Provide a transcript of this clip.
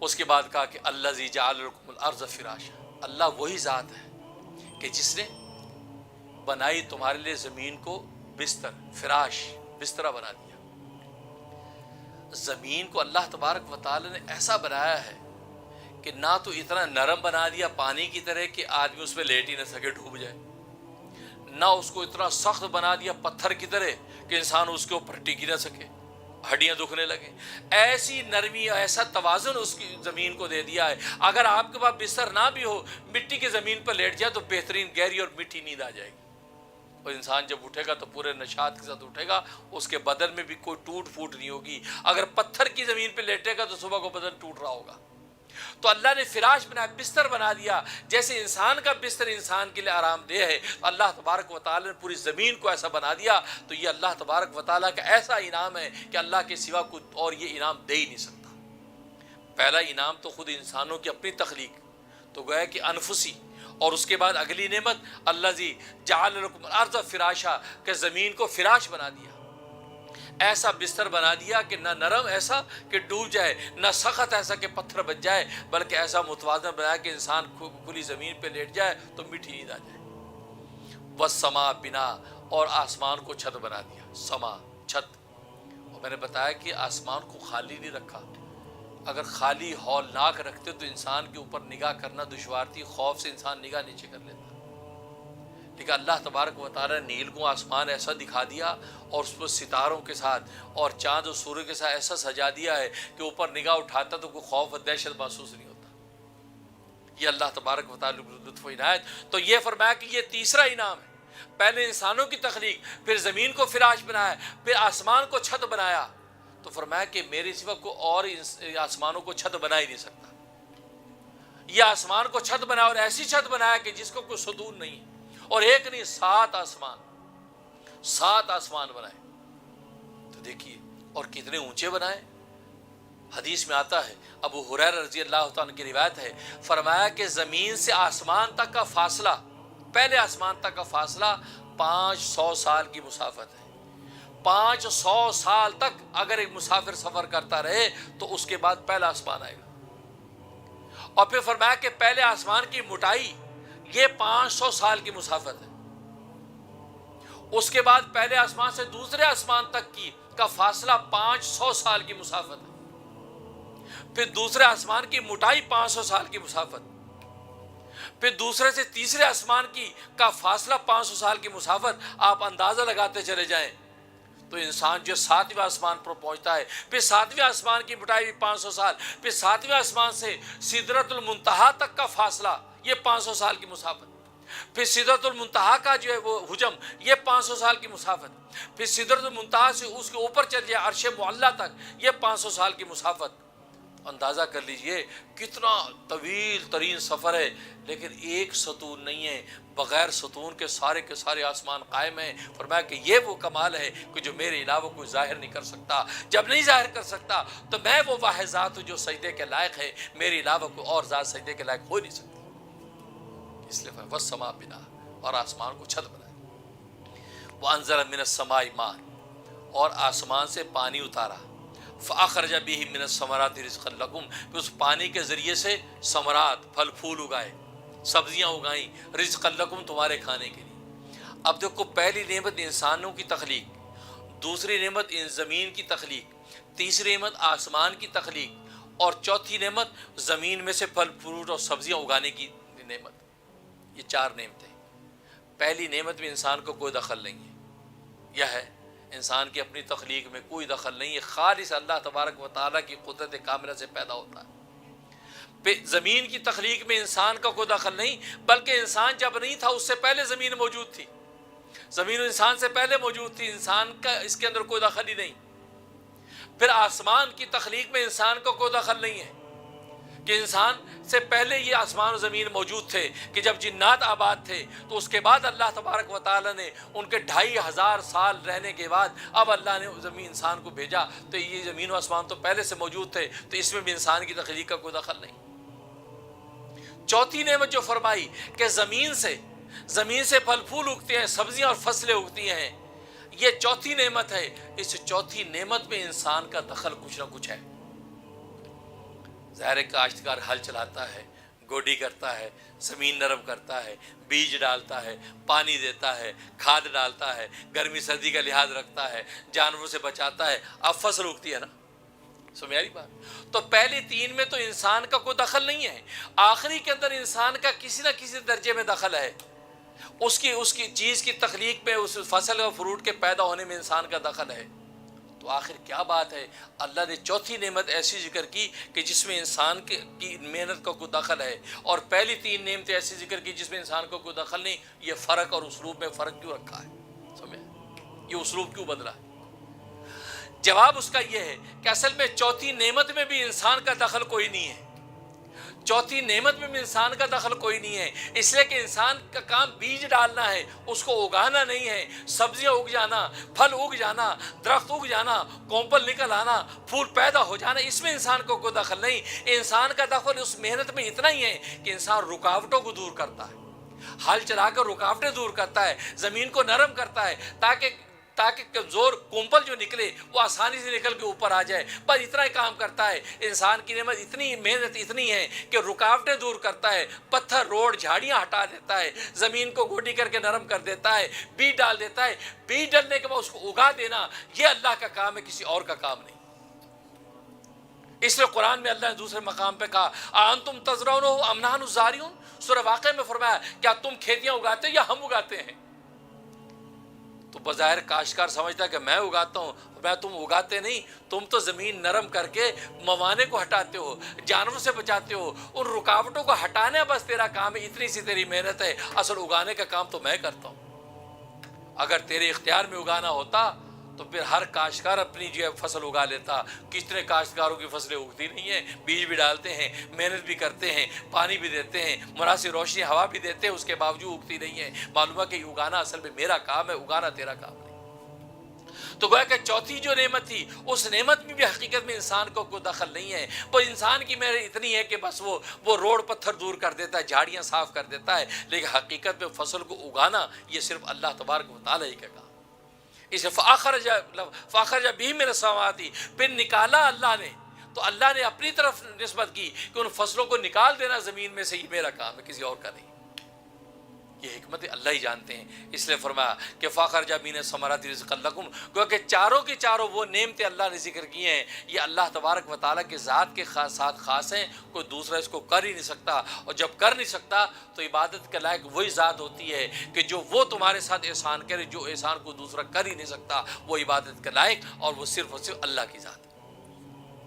اس کے بعد کہا کہ الذی جعل لکم الارض فراشا، اللہ وہی ذات ہے کہ جس نے بنائی تمہارے لیے زمین کو بستر، فراش، بسترا بنا دیا۔ زمین کو اللہ تبارک و تعالی نے ایسا بنایا ہے کہ نہ تو اتنا نرم بنا دیا پانی کی طرح کہ آدمی اس میں لیٹ ہی نہ سکے، ڈوب جائے، نہ اس کو اتنا سخت بنا دیا پتھر کی طرح کہ انسان اس کے اوپر ٹک ہی نہ سکے، ہڈیاں دکھنے لگیں۔ ایسی نرمی، ایسا توازن اس کی زمین کو دے دیا ہے، اگر آپ کے پاس بستر نہ بھی ہو، مٹی کی زمین پر لیٹ جائے تو بہترین گہری اور میٹھی نیند آ جائے گی، اور انسان جب اٹھے گا تو پورے نشاط کے ساتھ اٹھے گا، اس کے بدن میں بھی کوئی ٹوٹ پھوٹ نہیں ہوگی۔ اگر پتھر کی زمین پہ لیٹے گا تو صبح کو بدن ٹوٹ رہا ہوگا۔ تو اللہ نے فراش بنا، بستر بنا دیا، جیسے انسان کا بستر انسان کے لیے آرام دہ ہے، اللہ تبارک و تعالی نے پوری زمین کو ایسا بنا دیا۔ تو یہ اللہ تبارک و تعالیٰ کا ایسا انعام ہے کہ اللہ کے سوا کوئی اور یہ انعام دے ہی نہیں سکتا۔ پہلا انعام تو خود انسانوں کی اپنی تخلیق، تو گویا کہ انفسی، اور اس کے بعد اگلی نعمت الذی جعل لکم الارض فراشا، کہ زمین کو فراش بنا دیا، ایسا بستر بنا دیا کہ نہ نرم ایسا کہ ڈوب جائے، نہ سخت ایسا کہ پتھر بن جائے، بلکہ ایسا متوازن بنایا کہ انسان کھلی زمین پہ لیٹ جائے تو میٹھی نیند آ جائے۔ والسماء بنا، اور آسمان کو چھت بنا دیا، سما چھت۔ اور میں نے بتایا کہ آسمان کو خالی نہیں رکھا، اگر خالی ہولناک رکھتے تو انسان کے اوپر نگاہ کرنا دشوار تھی، خوف سے انسان نگاہ نیچے کر لیتا، لیکن اللہ تبارک و تعالیٰ نے نیل کو آسمان ایسا دکھا دیا، اور اس پر ستاروں کے ساتھ اور چاند و سورج کے ساتھ ایسا سجا دیا ہے کہ اوپر نگاہ اٹھاتا تو کوئی خوف و دہشت محسوس نہیں ہوتا۔ یہ اللہ تبارک و تعالیٰ کی لطف و عنایت۔ تو یہ فرمایا کہ یہ تیسرا انعام ہے، پہلے انسانوں کی تخلیق، پھر زمین کو فراش بنایا، پھر آسمان کو چھت بنایا۔ تو فرمایا کہ میرے سوا کوئی اور آسمانوں کو چھت بنا ہی نہیں سکتا۔ یہ آسمان کو چھت بنایا، اور ایسی چھت بنایا کہ جس کو کوئی ستون نہیں ہے، اور ایک نہیں، 7 آسمان، 7 آسمان بنائے۔ تو دیکھیے، اور کتنے اونچے بنائے۔ حدیث میں آتا ہے، ابو ہریرہ رضی اللہ تعالیٰ کی روایت ہے، فرمایا کہ زمین سے آسمان تک کا فاصلہ، پہلے آسمان تک کا فاصلہ 500 سال کی مسافت ہے۔ 500 سال تک اگر ایک مسافر سفر کرتا رہے تو اس کے بعد پہلا آسمان آئے گا۔ اور پھر فرمایا کہ پہلے آسمان کی موٹائی یہ 500 سال کی مسافت ہے، اس کے بعد پہلے آسمان سے دوسرے آسمان تک کا فاصلہ 500 سال کی مسافت ہے، پھر دوسرے آسمان کی موٹائی 500 سال کی مسافت، پھر دوسرے سے تیسرے آسمان کا فاصلہ 500 سال کی مسافت۔ آپ اندازہ لگاتے چلے جائیں تو انسان جو 7ویں آسمان پر پہنچتا ہے، پھر 7ویں آسمان کی موٹائی بھی 500 سال، پھر 7ویں آسمان سے سدرۃ المنتہا تک کا فاصلہ یہ 500 سال کی مسافت، پھر سدرۃ المنتہا کا جو ہے وہ حجم یہ 500 سال کی مسافت، پھر سدرۃ المنتہا سے اس کے اوپر چل جائے عرش معلیٰ تک یہ 500 سال کی مسافت۔ اندازہ کر لیجئے کتنا طویل ترین سفر ہے، لیکن ایک ستون نہیں ہے، بغیر ستون کے سارے آسمان قائم ہیں۔ فرمایا کہ یہ وہ کمال ہے کہ جو میرے علاوہ کوئی ظاہر نہیں کر سکتا۔ جب نہیں ظاہر کر سکتا تو میں وہ واحد ذات ہوں جو سجدے کے لائق ہے، میرے علاوہ کوئی اور ذات سجدے کے لائق ہو نہیں سکتی۔ اس لیے والسماء بنا، اور آسمان کو چھت بنایا۔ وانزل من السماء ماء، اور آسمان سے پانی اتارا۔ فاخرج به من الثمرات رزقا لكم، پھر اس پانی کے ذریعے سے ثمرات، پھل پھول اگائے، سبزیاں اگائیں، رزقا لكم، تمہارے کھانے کے لیے۔ اب دیکھو، پہلی نعمت انسانوں کی تخلیق، دوسری نعمت زمین کی تخلیق، تیسری نعمت آسمان کی تخلیق، اور چوتھی نعمت زمین میں سے پھل فروٹ اور سبزیاں اگانے کی نعمت۔ یہ 4 نعمتیں۔ پہلی نعمت میں انسان کو کوئی دخل نہیں ہے، یہ ہے انسان کی اپنی تخلیق میں کوئی دخل نہیں ہے، خالص اللہ تبارک و تعالیٰ کی قدرت کاملہ سے پیدا ہوتا ہے۔ زمین کی تخلیق میں انسان کا کوئی دخل نہیں، بلکہ انسان جب نہیں تھا اس سے پہلے زمین موجود تھی، زمین انسان سے پہلے موجود تھی، انسان کا اس کے اندر کوئی دخل ہی نہیں۔ پھر آسمان کی تخلیق میں انسان کا کوئی دخل نہیں ہے کہ انسان سے پہلے یہ آسمان و زمین موجود تھے، کہ جب جنات آباد تھے تو اس کے بعد اللہ تبارک و تعالیٰ نے ان کے 2500 سال رہنے کے بعد اب اللہ نے زمین انسان کو بھیجا، تو یہ زمین و آسمان تو پہلے سے موجود تھے، تو اس میں بھی انسان کی تخلیق کا کوئی دخل نہیں۔ چوتھی نعمت جو فرمائی کہ زمین سے پھل پھول اگتے ہیں، سبزیاں اور فصلیں اگتی ہیں، یہ چوتھی نعمت ہے۔ اس چوتھی نعمت میں انسان کا دخل کچھ نہ کچھ ہے۔ ظاہر کاشتکار ہل چلاتا ہے، گوڈی کرتا ہے، زمین نرم کرتا ہے، بیج ڈالتا ہے، پانی دیتا ہے، کھاد ڈالتا ہے، گرمی سردی کا لحاظ رکھتا ہے، جانوروں سے بچاتا ہے، اب فصل اگتی ہے نا. سمجھ بات؟ تو پہلی تین میں تو انسان کا کوئی دخل نہیں ہے، آخری کے اندر انسان کا کسی نہ کسی درجے میں دخل ہے. اس کی چیز کی تخلیق میں، اس فصل اور فروٹ کے پیدا ہونے میں انسان کا دخل ہے. تو آخر کیا بات ہے، اللہ نے چوتھی نعمت ایسی ذکر کی کہ جس میں انسان کی محنت کا کوئی دخل ہے، اور پہلی تین نعمتیں ایسی ذکر کی جس میں انسان کا کوئی دخل نہیں. یہ فرق اور اسلوب میں فرق کیوں رکھا ہے؟ سمجھے؟ یہ اسلوب کیوں بدلا ہے؟ جواب اس کا یہ ہے کہ اصل میں چوتھی نعمت میں بھی انسان کا دخل کوئی نہیں ہے. چوتھی نعمت میں بھی انسان کا دخل کوئی نہیں ہے، اس لیے کہ انسان کا کام بیج ڈالنا ہے، اس کو اگانا نہیں ہے. سبزیاں اگ جانا، پھل اگ جانا، درخت اگ جانا، کومپل نکل آنا، پھول پیدا ہو جانا، اس میں انسان کو کوئی دخل نہیں. انسان کا دخل اس محنت میں اتنا ہی ہے کہ انسان رکاوٹوں کو دور کرتا ہے، ہل چلا کر رکاوٹیں دور کرتا ہے، زمین کو نرم کرتا ہے تاکہ کمزور کومپل جو نکلے وہ آسانی سے نکل کے اوپر آ جائے. بس اتنا ہی کام کرتا ہے. انسان کی نعمت اتنی، محنت اتنی ہے کہ رکاوٹیں دور کرتا ہے، پتھر روڑ جھاڑیاں ہٹا دیتا ہے، زمین کو گوڈی کر کے نرم کر دیتا ہے، بیج ڈال دیتا ہے. بیج ڈالنے کے بعد اس کو اگا دینا یہ اللہ کا کام ہے، کسی اور کا کام نہیں. اس لیے قرآن میں اللہ نے دوسرے مقام پہ کہا اَأَنْتُمْ تَزْرَعُونَهُ أَمْ نَحْنُ الزَّارِعُونَ. سورہ واقعہ میں فرمایا کیا تم کھیتیاں اگاتے یا ہم اگاتے ہیں؟ تو بظاہر کاشتکار سمجھتا ہے کہ میں اگاتا ہوں. میں تم اگاتے نہیں، تم تو زمین نرم کر کے موانع کو ہٹاتے ہو، جانوروں سے بچاتے ہو، ان رکاوٹوں کو ہٹانا بس تیرا کام ہے. اتنی سی تیری محنت ہے، اصل اگانے کا کام تو میں کرتا ہوں. اگر تیرے اختیار میں اگانا ہوتا تو پھر ہر کاشتکار اپنی جو ہے فصل اگا لیتا. کتنے کاشتکاروں کی فصلیں اگتی نہیں ہیں، بیج بھی ڈالتے ہیں، محنت بھی کرتے ہیں، پانی بھی دیتے ہیں، مناسب روشنی ہوا بھی دیتے ہیں، اس کے باوجود اگتی نہیں ہے. معلوم ہے کہ اگانا اصل میں میرا کام ہے، اگانا تیرا کام نہیں. تو گویا کہ چوتھی جو نعمت تھی اس نعمت میں بھی حقیقت میں انسان کو کوئی دخل نہیں ہے. وہ انسان کی محنت اتنی ہے کہ بس وہ روڑ پتھر دور کر دیتا ہے، جھاڑیاں صاف کر دیتا ہے، لیکن حقیقت میں فصل کو اگانا یہ صرف اللہ تبارک و تعالیٰ ہی کا کام. اسے فاخرج بہ من السماوات، پھر نکالا اللہ نے. تو اللہ نے اپنی طرف نسبت کی کہ ان فصلوں کو نکال دینا زمین میں سے یہ میرا کام ہے، کسی اور کا نہیں. یہ حکمت اللہ ہی جانتے ہیں. اس لیے فرمایا کہ فاخرج من الثمرات رزقا لکم، کیونکہ چاروں کی چاروں وہ نعمتیں اللہ نے ذکر کی ہیں یہ اللہ تبارک و تعالیٰ کے ذات کے ساتھ خاص ہیں، کوئی دوسرا اس کو کر ہی نہیں سکتا. اور جب کر نہیں سکتا تو عبادت کے لائق وہی ذات ہوتی ہے کہ جو وہ تمہارے ساتھ احسان کرے، جو احسان کو دوسرا کر ہی نہیں سکتا وہ عبادت کے لائق، اور وہ صرف اور صرف اللہ کی ذات ہے.